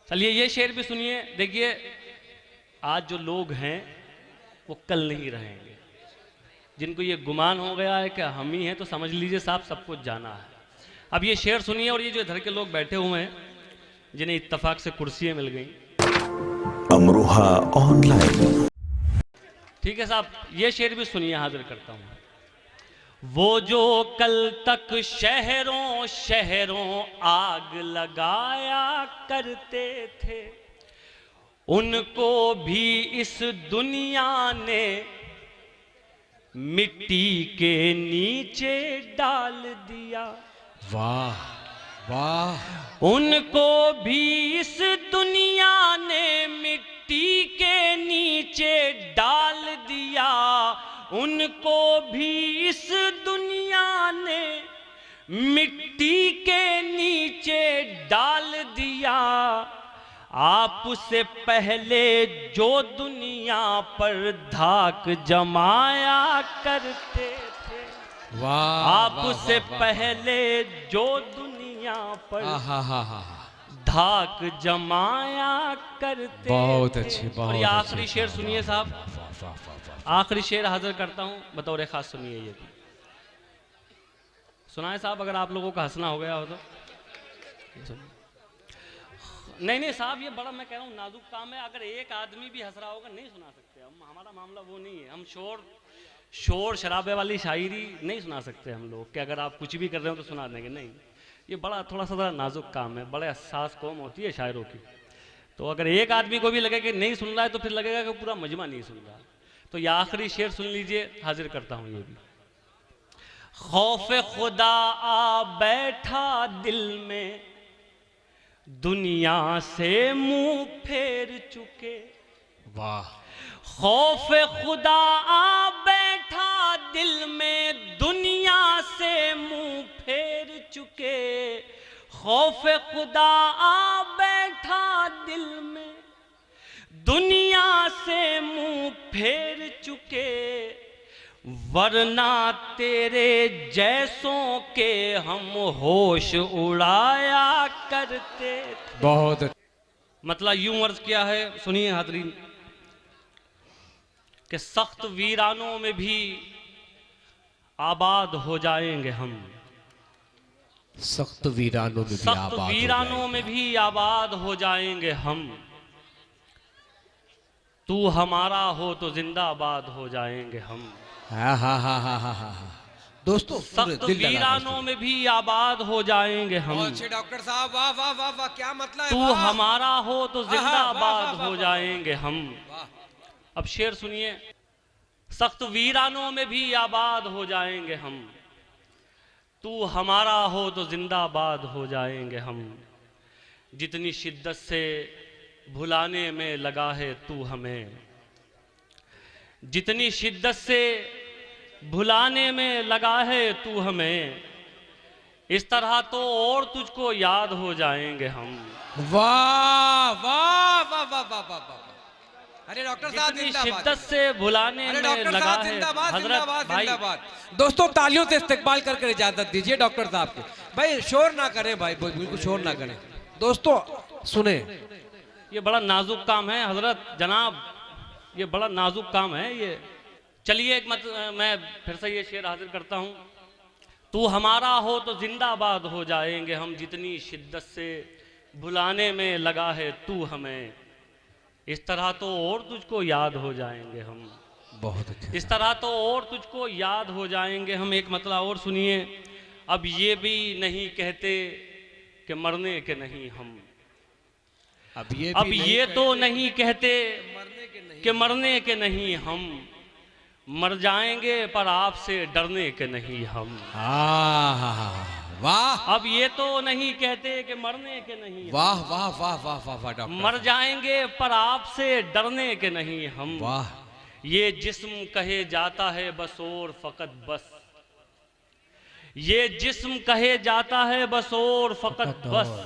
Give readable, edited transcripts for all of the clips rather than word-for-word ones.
चलिए ये शेर भी सुनिए। देखिए, आज जो लोग हैं वो कल नहीं रहेंगे। जिनको ये गुमान हो गया है कि हम ही हैं, तो समझ लीजिए साहब सब कुछ जाना है। अब ये शेर सुनिए, और ये जो इधर के लोग बैठे हुए हैं जिन्हें इत्तेफाक से कुर्सियां मिल गई। अमरोहा ऑनलाइन। ठीक है साहब, ये शेर भी सुनिए, हाजिर करता हूं। वो जो कल तक शहरों शहरों आग लगाया करते थे, उनको भी इस दुनिया ने मिट्टी के नीचे डाल दिया। वाह वाह। उनको भी इस दुनिया ने मिट्टी के नीचे डाल दिया। उनको भी इस दुनिया ने मिट्टी के नीचे डाल दिया। आपसे पहले जो दुनिया पर धाक जमाया करते थे, वाह। आपसे पहले जो दुनिया पर धाक जमाया करते बहुत थे। अच्छी, और बहुत ये आखिरी अच्छी। शेर सुनिए साहब, वाह, वाह, वाह। आखिरी शेर हाजिर करता हूं, बतौर खास सुनिए। ये भी सुनाए साहब, अगर आप लोगों का हंसना हो गया हो तो। नहीं नहीं साहब, ये बड़ा, मैं कह रहा हूँ, नाजुक काम है। अगर एक आदमी भी हंस रहा होगा नहीं सुना सकते हम। हमारा मामला वो नहीं है। हम शोर शराबे वाली शायरी नहीं सुना सकते हम लोग, कि अगर आप कुछ भी कर रहे हो तो सुना देंगे। नहीं, ये बड़ा थोड़ा सा बड़ा नाजुक काम है। बड़े हसास कौम होती है शायरों की। तो अगर एक आदमी को भी लगे कि नहीं सुन रहा है, तो फिर लगेगा कि पूरा मजमा नहीं सुन रहा। तो ये आखिरी शेर सुन लीजिए, हाजिर करता हूँ ये भी। खौफ खुदा आ बैठा दिल में, दुनिया से मुंह फेर चुके। वाह। खौफ खुदा आ बैठा दिल में, दुनिया से मुंह फेर चुके। खौफ खुदा आ बैठा दिल में, दुनिया से मुंह फेर चुके। वरना तेरे जैसों के हम होश उड़ाया करते थे। बहुत। मतलब यूं अर्ज किया है, सुनिए हाज़रीन, कि सख्त वीरानों में भी आबाद हो जाएंगे हम। सख्त वीरानों में भी सख्त आबाद वीरानों में भी आबाद हो जाएंगे हम। तू हमारा हो तो जिंदाबाद हो जाएंगे हम। हाँ हाँ हाँ हाँ हाँ हाँ। दोस्तों सख्त वीरानों में भी आबाद हो जाएंगे हम। अच्छे डॉक्टर साहब, वाह वाह वाह वाह, क्या मतलब है। तू वाह। हमारा हो तो जिंदाबाद वाह, हो जाएंगे हम। वाह। अब शेर सुनिए। सख्त वीरानों में भी आबाद हो जाएंगे हम। तू हमारा हो तो जिंदाबाद हो जाएंगे हम। जितनी शिद्दत से भुलाने में लगा है तू हमें, जितनी शिद्दत से भुलाने में लगा है तू हमें, इस तरह तो और तुझको याद हो जाएंगे हम। वाह वाह वाह वाह वाह वाह वाह। अरे डॉक्टर साहब जितनी जिंदाबाद। शिद्दत से भुलाने अरे में डॉक्टर लगा साहब है। जिंदाबाद हजरत जिंदाबाद भाई, जिंदाबाद। दोस्तों तालियों से इस्तेकबाल करके इजाजत दीजिए डॉक्टर साहब के। भाई शोर ना करें, भाई बिल्कुल शोर ना करें। दोस्तों सुने, ये बड़ा नाजुक काम है हजरत जनाब, ये बड़ा नाजुक काम है ये। चलिए मैं फिर से ये शेर हाजिर करता हूँ। तू हमारा हो तो जिंदाबाद हो जाएंगे हम। जितनी शिद्दत से भुलाने में लगा है तू हमें, इस तरह तो और तुझको याद हो जाएंगे हम। बहुत अच्छा। इस तरह तो और तुझको याद हो जाएंगे हम। एक मतलब और सुनिए। अब ये भी नहीं कहते कि मरने के नहीं हम। अब ये तो नहीं कहते कि मरने के नहीं हम। मर जाएंगे पर आपसे डरने के नहीं हम। वाह। अब ये तो नहीं कहते कि मरने के नहीं हम। वाह वाह वाह वाह वाह वाह डॉक्टर। मर जाएंगे पर आपसे डरने के नहीं हम। वाह। ये जिस्म कहे जाता है बस और फकत बस। ये जिस्म कहे जाता है बस और फकत बस।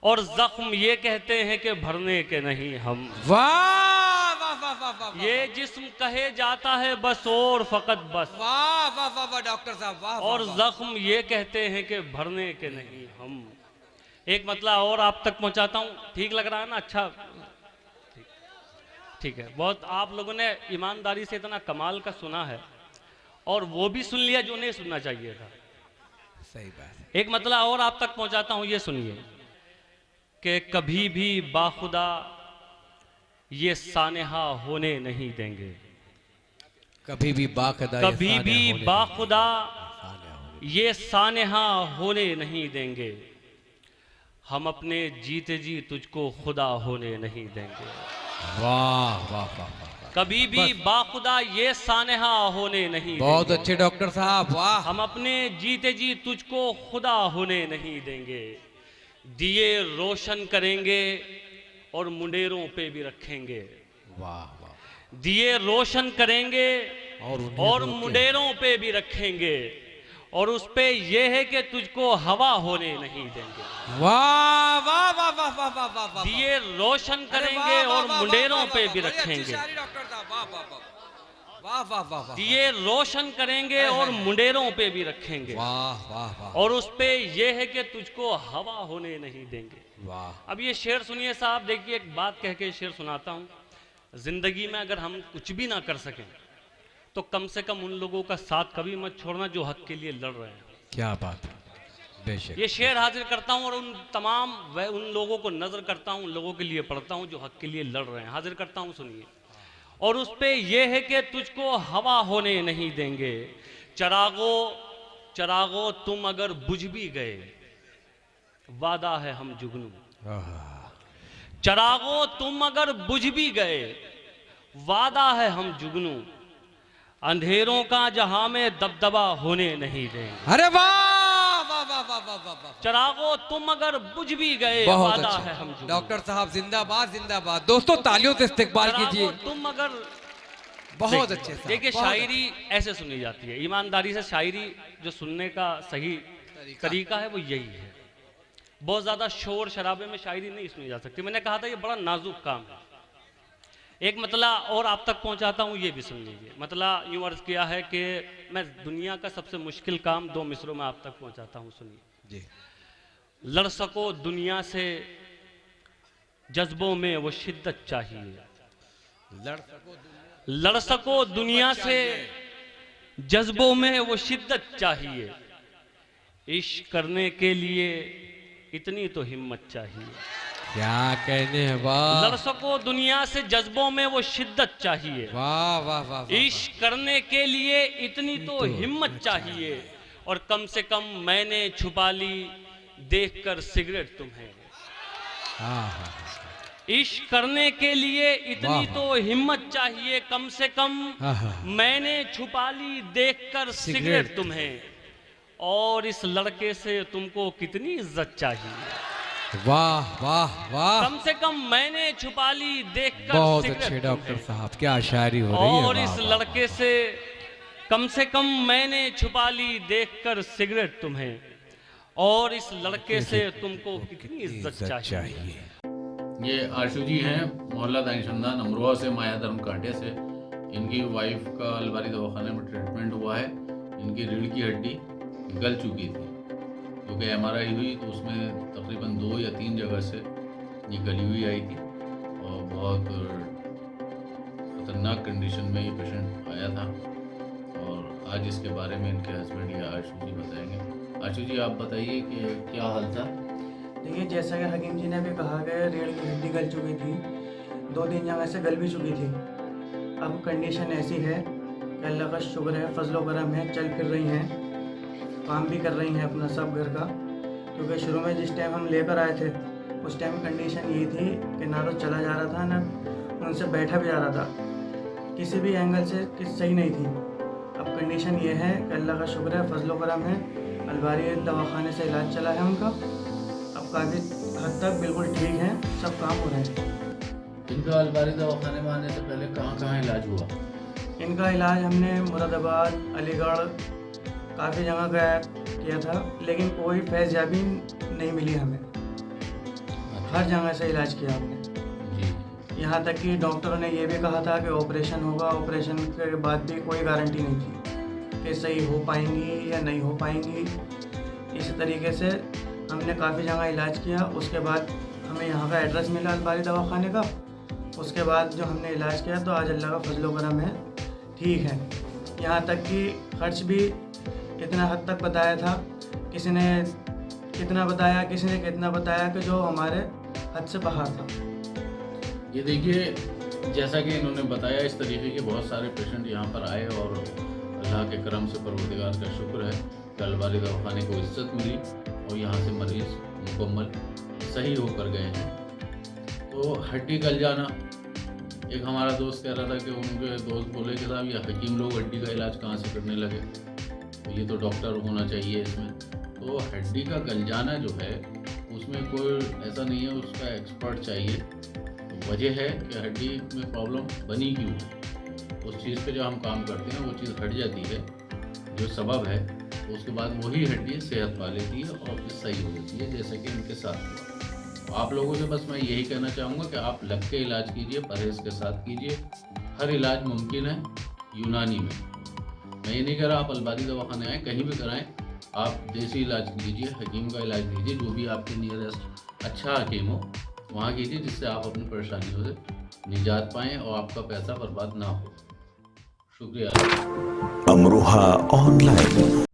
और जख्म ये कहते हैं कि भरने के नहीं हम। वाह वाह वाह वाह वाह। ये जिस्म कहे जाता है बस और फकत बस। वाह वाह वाह वाह डॉक्टर साहब, वाह। और जख्म ये कहते हैं कि भरने के नहीं हम। एक मतलब और आप तक पहुंचाता हूं, ठीक लग रहा है ना? अच्छा, ठीक, ठीक है। बहुत आप लोगों ने ईमानदारी से इतना कमाल का सुना है और वो भी सुन लिया जो नहीं सुनना चाहिए था। सही बात है। एक मतलब और आप तक पहुंचाता हूं, ये सुनिए कि कभी भी बाखुदा ये सानेहा होने नहीं देंगे, कभी भी बाखुदा कभी भी बाखुदा ये सानेहा होने नहीं देंगे, हम अपने जीते जी तुझको खुदा होने नहीं देंगे। वाह वाह वाह वाह। कभी भी बाखुदा ये सानेहा होने नहीं बहुत देंगे, अच्छे डॉक्टर साहब, वाह। हम अपने जीते जी तुझको खुदा होने नहीं देंगे। दिए रोशन करेंगे और मुंडेरों पे भी रखेंगे, वाह वाह। दिए रोशन करेंगे उन्हें और रोके। मुंडेरों पे भी रखेंगे, और उस पे ये है कि तुझको हवा होने नहीं देंगे। वाह वाह वाह वाह वाह वाह वाह वाह। दिए रोशन अरे करेंगे वाह, वाह, और वाह, मुंडेरों वाह, पे वाह, भी बड़ी अच्छी रखेंगे, शायरी डॉक्टर साहब, वाह वाह वाह वाह वाह वाह वाह। दिए रोशन करेंगे और मुंडेरों पे भी रखेंगे, वाह वाह वाह। और उस पे ये है कि तुझको हवा होने नहीं देंगे। वाह। अब ये शेर सुनिए साहब, देखिए एक बात कह के शेर सुनाता हूँ। जिंदगी में अगर हम कुछ भी ना कर सकें तो कम से कम उन लोगों का साथ कभी मत छोड़ना जो हक के लिए लड़ रहे हैं। क्या बात है, बेशक। ये शेर हाजिर करता हूँ और उन तमाम उन लोगों को नजर करता हूँ, उन लोगों के लिए पढ़ता हूँ जो हक के लिए लड़ रहे हैं। हाजिर करता हूँ, सुनिए। और उस पे ये है कि तुझको हवा होने नहीं देंगे, चरागो चरागो तुम अगर बुझ भी गए, वादा है हम जुगनू। चरागो तुम अगर बुझ भी गए, वादा है हम जुगनू, अंधेरों का जहां में दबदबा होने नहीं देंगे। अरे वाह वाह वाह वाह वाह वाह वाह। चरागो तुम अगर बुझ भी गए, बहुत वादा है हम अच्छा जुगनू। डॉक्टर साहब, जिंदाबाद जिंदाबाद। दोस्तों तालियों से इस्तकबाल चरागो कीजिए। तुम अगर बहुत देखिए, अच्छे साहब, देखिए बहुत शायरी ऐसे सुनी जाती है। ईमानदारी से शायरी जो सुनने का सही तरीका है वो यही है। बहुत ज्यादा शोर शराबे में शायरी नहीं सुनी जा सकती। मैंने कहा था ये बड़ा नाजुक काम है। एक मतला और आप तक पहुंचाता हूं, ये भी सुन लीजिए। मतला यूं अर्ज किया है कि मैं दुनिया का सबसे मुश्किल काम 2 मिसरों में आप तक पहुंचाता हूं, सुनिए जी। लड़ सको दुनिया से जज्बों में वो शिद्दत चाहिए, लड़ सको दुनिया से जज्बों में वो शिद्दत चाहिए, इश्क करने के लिए इतनी तो हिम्मत चाहिए। क्या कहने हैं, वाह। लड़ सको दुनिया से जज्बों में वो शिद्दत चाहिए, वाह वाह वाह वाह। इश्क करने के लिए इतनी तो हिम्मत चाहिए, और कम से कम मैंने छुपा ली देखकर सिगरेट तुम्हें। हाँ हाँ। इश्क करने के लिए इतनी वाह, तो हिम्मत चाहिए, कम से कम हाँ, हाँ। मैंने छुपा ली देखकर सिगरेट तुम्हें, और इस लड़के से तुमको कितनी इज्जत चाहिए। वाह वाह वाह। कम से कम मैंने छुपा ली देखकर बहुत सिगरेट अच्छे डॉक्टर तुम्हें, साहब, क्या शायरी हो रही है। और वाह, इस वाह, लड़के से कम मैंने छुपा ली देखकर सिगरेट तुम्हें, और इस लड़के से तुमको कितनी इज्जत चाहिए। ये आशु जी हैं, मोहल्ला दानिशमंदान अमरोहा से, माया धर्म कांटे से। इनकी वाइफ का अलवारी दवाखाने में ट्रीटमेंट हुआ है। इनकी रीढ़ की हड्डी गल चुकी थी, क्योंकि MRI हुई तो उसमें तकरीबन 2 या 3 जगह से ये गली हुई आई थी, और बहुत ख़तरनाक कंडीशन में ये पेशेंट आया था। और आज इसके बारे में इनके हस्बैंड या आशु जी बताएंगे। आशु जी, आप बताइए कि क्या हाल था। देखिए, जैसा कि हकीम जी ने भी कहा कि रीढ़ की हड्डी गल चुकी थी, 2-3 जगह से गल भी चुकी थी। अब कंडीशन ऐसी है कि अल्लाह का शुक्र है, फजलो करम है, चल फिर रही हैं, काम भी कर रही हैं अपना सब घर का। क्योंकि शुरू में जिस टाइम हम लेकर आए थे उस टाइम कंडीशन ये थी कि ना तो चला जा रहा था, ना उनसे बैठा भी जा रहा था, किसी भी एंगल से सही नहीं थी। अब कंडीशन ये है कि अल्लाह का शुक्र है, फजलो करम है, अलवारी दवाखाने से इलाज चला है उनका। अब काफ़ी हद तक बिल्कुल ठीक हैं, सब काम हो रहे हैं। इनका अलवारी दवाखाने में आने से पहले कहाँ इलाज हुआ। इनका इलाज हमने मुरादाबाद, अलीगढ़, काफ़ी जगह गया किया था, लेकिन कोई फैज़याबी नहीं मिली हमें। हर जगह से इलाज किया हमने, जी। यहाँ तक कि डॉक्टरों ने ये भी कहा था कि ऑपरेशन होगा। ऑपरेशन के बाद भी कोई गारंटी नहीं थी कि सही हो पाएंगी या नहीं हो पाएंगी। इस तरीके से हम हमने काफ़ी जगह इलाज किया। उसके बाद हमें यहाँ का एड्रेस मिला अलबारी दवाखाने का। उसके बाद जो हमने इलाज किया तो आज अल्लाह का फजलो करम है, ठीक है। यहाँ तक कि खर्च भी इतना हद तक बताया था, किसी ने कितना बताया, किसी ने कितना बताया कि जो हमारे हद से बाहर था। ये देखिए, जैसा कि इन्होंने बताया, इस तरीके के बहुत सारे पेशेंट यहाँ पर आए और अल्लाह के करम से, परवरदिगार का शुक्र है कि अलबारी दवाखाने को इज्जत मिली और यहाँ से मरीज़ मुकम्मल सही होकर गए हैं। तो हड्डी गल जाना, एक हमारा दोस्त कह रहा था कि उनके दोस्त बोले कि साहब ये हकीम लोग हड्डी का इलाज कहाँ से करने लगे, तो ये तो डॉक्टर होना चाहिए इसमें। तो हड्डी का गल जाना जो है उसमें कोई ऐसा नहीं है, उसका एक्सपर्ट चाहिए। तो वजह है कि हड्डी में प्रॉब्लम बनी क्यों है, उस चीज़ पे जो हम काम करते हैं वो चीज़ हट जाती है, जो सबब है, तो उसके बाद वही हड्डी सेहत पा लेती है और फिर सही हो जाती है, जैसे कि इनके साथ हुआ। तो आप लोगों से बस मैं यही कहना चाहूँगा कि आप लग के इलाज कीजिए, परहेज़ के साथ कीजिए। हर इलाज मुमकिन है यूनानी में। मैं ये नहीं कह रहा आप अलबारी दवाखाने आएँ, कहीं भी कराएं, आप देसी इलाज लीजिए, हकीम का इलाज लीजिए, जो भी आपके नियरेस्ट अच्छा हकीम हो वहाँ कीजिए, जिससे आप अपनी परेशानियों से निजात पाएँ और आपका पैसा बर्बाद ना हो। शुक्रिया। अमरोहा ऑनलाइन।